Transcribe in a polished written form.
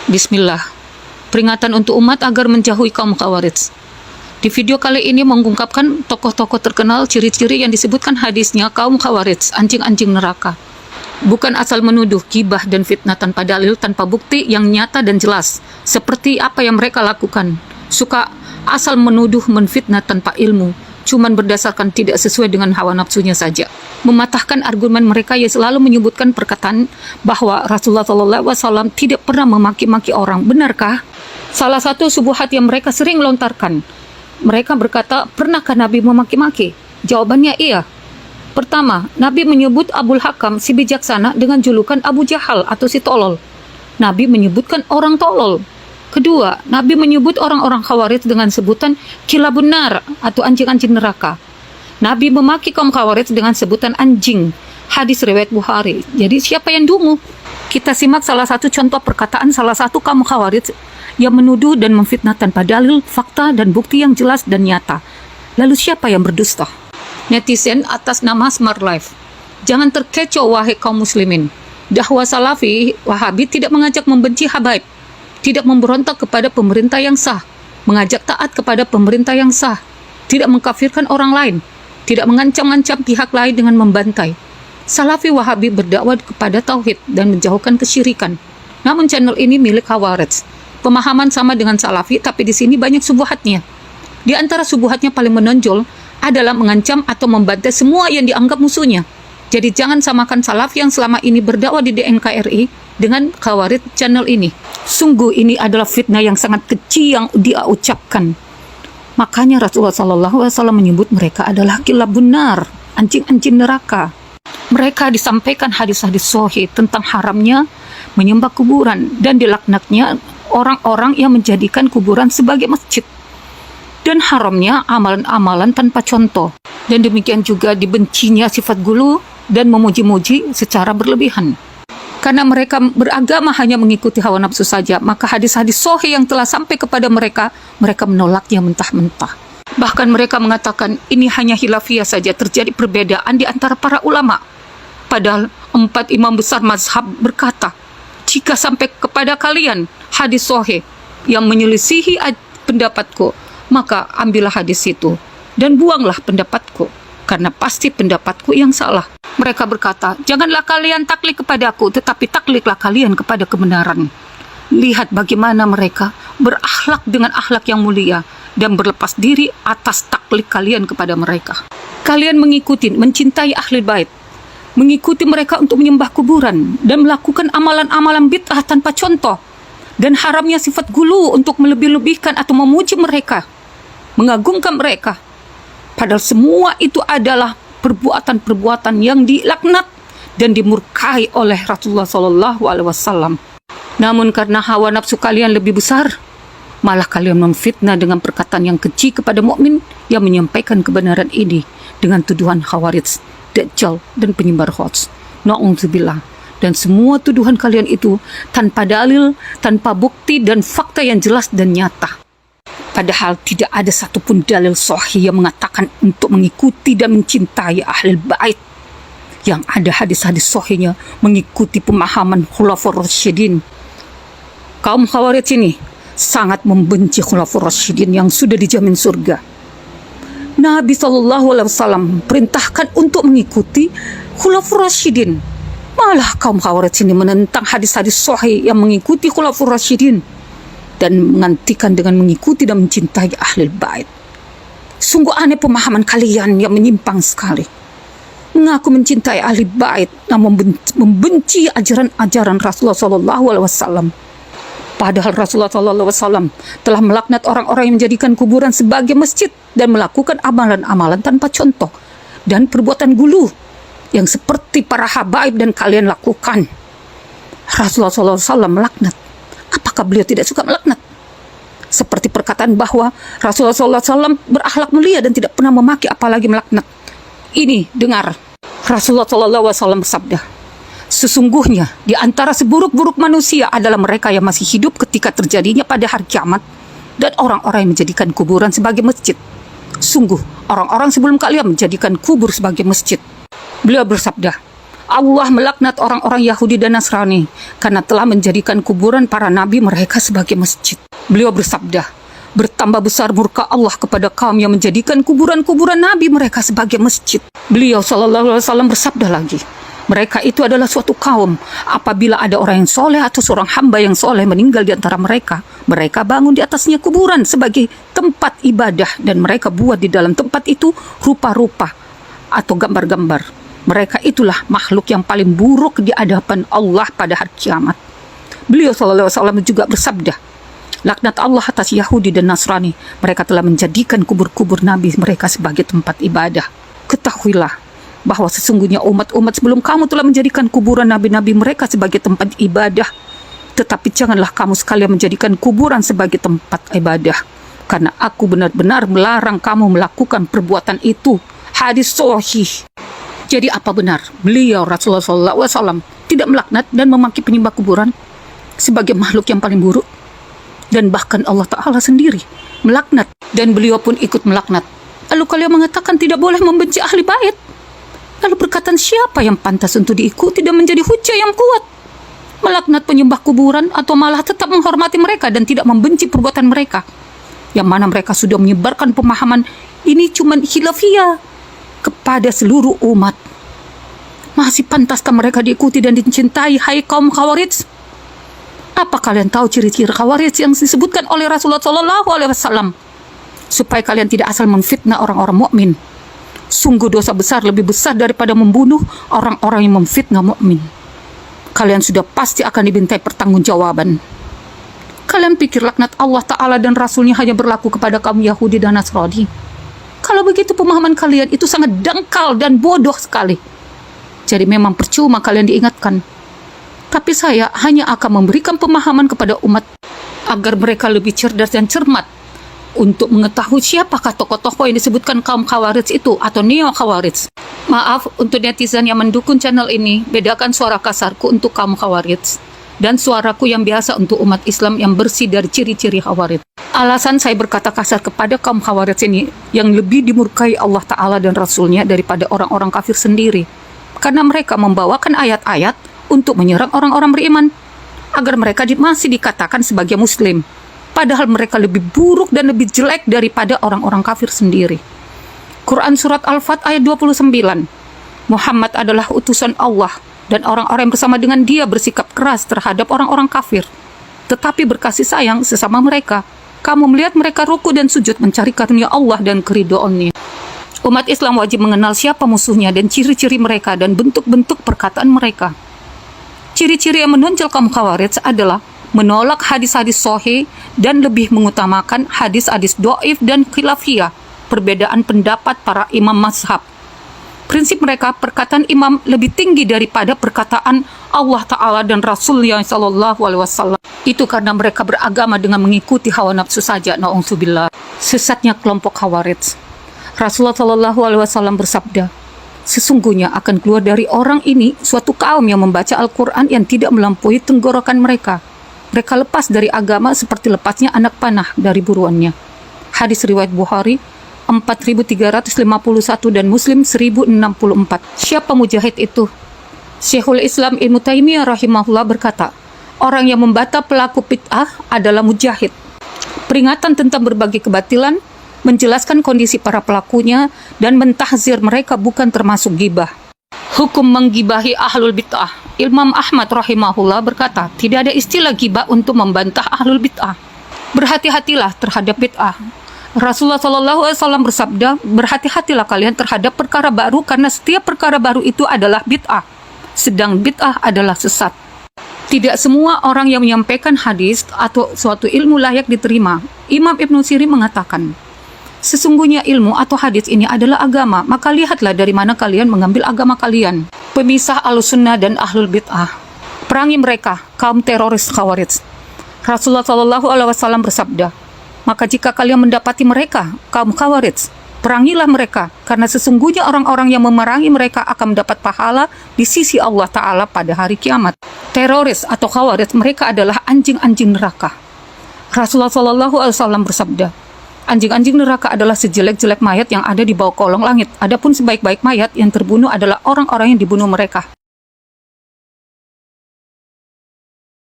Bismillah. Peringatan untuk umat agar menjauhi kaum Khawarij. Di video kali ini mengungkapkan tokoh-tokoh terkenal ciri-ciri yang disebutkan hadisnya kaum Khawarij, anjing-anjing neraka. Bukan asal menuduh, gibah dan fitnah tanpa dalil, tanpa bukti yang nyata dan jelas. Seperti apa yang mereka lakukan. Suka asal menuduh, menfitnah tanpa ilmu. Cuman berdasarkan tidak sesuai dengan hawa nafsunya saja. Mematahkan argumen mereka yang selalu menyebutkan perkataan bahwa Rasulullah SAW tidak pernah memaki-maki orang. Benarkah? Salah satu subuhat yang mereka sering lontarkan. Mereka berkata, pernahkah Nabi memaki-maki? Jawabannya iya. Pertama, Nabi menyebut Abul Hakam si bijaksana dengan julukan Abu Jahal atau si tolol. Nabi menyebutkan orang tolol. Kedua, Nabi menyebut orang-orang Khawarij dengan sebutan kilabun nar atau anjing-anjing neraka. Nabi memaki kaum Khawarij dengan sebutan anjing. Hadis riwayat Bukhari. Jadi siapa yang dungu? Kita simak salah satu contoh perkataan salah satu kaum Khawarij yang menuduh dan memfitnah tanpa dalil, fakta, dan bukti yang jelas dan nyata. Lalu siapa yang berdusta? Netizen atas nama Smart Life. Jangan terkecoh wahai kaum muslimin. Dakwah Salafi Wahabi tidak mengajak membenci habaib, tidak memberontak kepada pemerintah yang sah, mengajak taat kepada pemerintah yang sah, tidak mengkafirkan orang lain, tidak mengancam-ancam pihak lain dengan membantai. Salafi Wahabi berdakwah kepada tauhid dan menjauhkan kesyirikan. Namun channel ini milik Khawarij. Pemahaman sama dengan Salafi, tapi di sini banyak subuhatnya. Di antara subuhatnya paling menonjol adalah mengancam atau membantai semua yang dianggap musuhnya. Jadi jangan samakan Salafi yang selama ini berdakwah di DNKRI dengan Khawarij channel ini. Sungguh ini adalah fitnah yang sangat keji yang dia ucapkan. Makanya Rasulullah SAW menyebut mereka adalah kilabun nar, anjing-anjing neraka. Mereka disampaikan hadis-hadis sahih tentang haramnya menyembah kuburan dan dilaknatnya orang-orang yang menjadikan kuburan sebagai masjid. Dan haramnya amalan-amalan tanpa contoh. Dan demikian juga dibencinya sifat gulu dan memuji-muji secara berlebihan. Karena mereka beragama hanya mengikuti hawa nafsu saja, maka hadis-hadis sahih yang telah sampai kepada mereka, mereka menolaknya mentah-mentah. Bahkan mereka mengatakan ini hanya khilafiyah saja, terjadi perbedaan di antara para ulama. Padahal 4 imam besar mazhab berkata, jika sampai kepada kalian hadis sahih yang menyelisihi pendapatku, maka ambillah hadis itu dan buanglah pendapatku, karena pasti pendapatku yang salah. Mereka berkata, janganlah kalian taklid kepadaku, tetapi taklidlah kalian kepada kebenaran. Lihat bagaimana mereka berakhlak dengan akhlak yang mulia dan berlepas diri atas taklid kalian kepada mereka. Kalian mengikuti, mencintai ahli bait, mengikuti mereka untuk menyembah kuburan dan melakukan amalan-amalan bid'ah tanpa contoh, dan haramnya sifat gulu untuk melebih-lebihkan atau memuji mereka, mengagungkan mereka. Padahal semua itu adalah perbuatan-perbuatan yang dilaknat dan dimurkai oleh Rasulullah SAW. Namun karena hawa nafsu kalian lebih besar, malah kalian memfitnah dengan perkataan yang keji kepada mukmin yang menyampaikan kebenaran ini dengan tuduhan Khawarij, Dajjal, dan penyebar hoax. Na'udzubillah. Dan semua tuduhan kalian itu tanpa dalil, tanpa bukti dan fakta yang jelas dan nyata. Padahal tidak ada satupun dalil sahih yang mengatakan untuk mengikuti dan mencintai Ahlul Bait. Yang ada hadis-hadis sahihnya mengikuti pemahaman Khulafaur Rasyidin. Kaum Khawarij ini sangat membenci Khulafaur Rasyidin yang sudah dijamin surga. Nabi SAW perintahkan untuk mengikuti Khulafaur Rasyidin. Malah kaum Khawarij ini menentang hadis-hadis sahih yang mengikuti Khulafaur Rasyidin dan menggantikan dengan mengikuti dan mencintai Ahlul Bait. Sungguh aneh pemahaman kalian yang menyimpang sekali. Mengaku mencintai Ahlul Bait namun membenci ajaran-ajaran Rasulullah SAW. Padahal Rasulullah SAW telah melaknat orang-orang yang menjadikan kuburan sebagai masjid dan melakukan amalan-amalan tanpa contoh dan perbuatan gulu yang seperti para habaib dan kalian lakukan. Rasulullah SAW melaknat. Apakah beliau tidak suka melaknat? Seperti perkataan bahwa Rasulullah SAW berakhlak mulia dan tidak pernah memaki apalagi melaknat. Ini dengar, Rasulullah SAW bersabda, sesungguhnya di antara seburuk-buruk manusia adalah mereka yang masih hidup ketika terjadinya pada hari kiamat dan orang-orang yang menjadikan kuburan sebagai masjid. Sungguh, orang-orang sebelum kalian menjadikan kubur sebagai masjid. Beliau bersabda, Allah melaknat orang-orang Yahudi dan Nasrani karena telah menjadikan kuburan para nabi mereka sebagai masjid. Beliau bersabda, bertambah besar murka Allah kepada kaum yang menjadikan kuburan-kuburan nabi mereka sebagai masjid. Beliau SAW bersabda lagi, mereka itu adalah suatu kaum, apabila ada orang yang soleh atau seorang hamba yang soleh meninggal di antara mereka, mereka bangun di atasnya kuburan sebagai tempat ibadah dan mereka buat di dalam tempat itu rupa-rupa atau gambar-gambar. Mereka itulah makhluk yang paling buruk di hadapan Allah pada hari kiamat. Beliau SAW juga bersabda, laknat Allah atas Yahudi dan Nasrani. Mereka telah menjadikan kubur-kubur nabi mereka sebagai tempat ibadah. Ketahuilah bahwa sesungguhnya umat-umat sebelum kamu telah menjadikan kuburan nabi-nabi mereka sebagai tempat ibadah. Tetapi janganlah kamu sekalian menjadikan kuburan sebagai tempat ibadah, karena aku benar-benar melarang kamu melakukan perbuatan itu. Hadis sahih. Jadi apa benar beliau Rasulullah SAW tidak melaknat dan memaki penyembah kuburan sebagai makhluk yang paling buruk? Dan bahkan Allah Ta'ala sendiri melaknat dan beliau pun ikut melaknat. Lalu kalian mengatakan tidak boleh membenci ahli bait. Lalu perkataan siapa yang pantas untuk diikuti dan menjadi hujah yang kuat? Melaknat penyembah kuburan atau malah tetap menghormati mereka dan tidak membenci perbuatan mereka, yang mana mereka sudah menyebarkan pemahaman ini cuma khilafiyah kepada seluruh umat. Masih pantaskah mereka diikuti dan dicintai, hai kaum Khawarij? Apa kalian tahu ciri-ciri Khawarij yang disebutkan oleh Rasulullah SAW? Supaya kalian tidak asal memfitnah orang-orang mukmin. Sungguh dosa besar lebih besar daripada membunuh orang-orang yang memfitnah mukmin. Kalian sudah pasti akan dimintai pertanggungjawaban. Kalian pikir laknat Allah Ta'ala dan Rasulnya hanya berlaku kepada kaum Yahudi dan Nasrani? Kalau begitu pemahaman kalian itu sangat dangkal dan bodoh sekali. Jadi memang percuma kalian diingatkan. Tapi saya hanya akan memberikan pemahaman kepada umat agar mereka lebih cerdas dan cermat untuk mengetahui siapakah tokoh-tokoh yang disebutkan kaum Khawarij itu atau neo-Khawarij. Maaf untuk netizen yang mendukung channel ini, bedakan suara kasarku untuk kaum Khawarij dan suaraku yang biasa untuk umat Islam yang bersih dari ciri-ciri Khawarij. Alasan saya berkata kasar kepada kaum Khawarij ini yang lebih dimurkai Allah Ta'ala dan Rasulnya daripada orang-orang kafir sendiri, karena mereka membawakan ayat-ayat untuk menyerang orang-orang beriman agar mereka masih dikatakan sebagai muslim, padahal mereka lebih buruk dan lebih jelek daripada orang-orang kafir sendiri. Quran Surat Al-Fat ayat 29, Muhammad adalah utusan Allah dan orang-orang yang bersama dengan dia bersikap keras terhadap orang-orang kafir, tetapi berkasih sayang sesama mereka. Kamu melihat mereka ruku dan sujud mencari karunia Allah dan keridhaan-Nya. Umat Islam wajib mengenal siapa musuhnya dan ciri-ciri mereka dan bentuk-bentuk perkataan mereka. Ciri-ciri yang menonjol kaum Khawarij adalah menolak hadis-hadis sahih dan lebih mengutamakan hadis-hadis dhaif dan khilafiyah, perbedaan pendapat para imam mazhab. Prinsip mereka, perkataan imam lebih tinggi daripada perkataan Allah Ta'ala dan Rasulnya SAW. Itu karena mereka beragama dengan mengikuti hawa nafsu saja. Na'udzubillah. Sesatnya kelompok Khawarij. Rasulullah SAW bersabda, sesungguhnya akan keluar dari orang ini suatu kaum yang membaca Al-Quran yang tidak melampaui tenggorokan mereka. Mereka lepas dari agama seperti lepasnya anak panah dari buruannya. Hadis riwayat Bukhari 4351 dan Muslim 1064. Siapa mujahid itu? Syekhul Islam Ibnu Taimiyah rahimahullah berkata, orang yang membantah pelaku bid'ah adalah mujahid. Peringatan tentang berbagai kebatilan, menjelaskan kondisi para pelakunya, dan mentahzir mereka bukan termasuk gibah. Hukum menggibahi ahlul bid'ah. Imam Ahmad rahimahullah berkata, tidak ada istilah gibah untuk membantah ahlul bid'ah. Berhati-hatilah terhadap bid'ah. Rasulullah SAW bersabda, berhati-hatilah kalian terhadap perkara baru karena setiap perkara baru itu adalah bid'ah. Sedang bid'ah adalah sesat. Tidak semua orang yang menyampaikan hadis atau suatu ilmu layak diterima. Imam Ibnu Sirin mengatakan, sesungguhnya ilmu atau hadis ini adalah agama, maka lihatlah dari mana kalian mengambil agama kalian. Pemisah Ahlussunnah dan Ahlul Bid'ah. Perangi mereka, kaum teroris Khawarij. Rasulullah SAW bersabda, maka jika kalian mendapati mereka, kaum Khawarij, perangilah mereka, karena sesungguhnya orang-orang yang memerangi mereka akan mendapat pahala di sisi Allah Ta'ala pada hari kiamat. Teroris atau Khawarij, mereka adalah anjing-anjing neraka. Rasulullah SAW bersabda, anjing-anjing neraka adalah sejelek-jelek mayat yang ada di bawah kolong langit. Adapun sebaik-baik mayat yang terbunuh adalah orang-orang yang dibunuh mereka.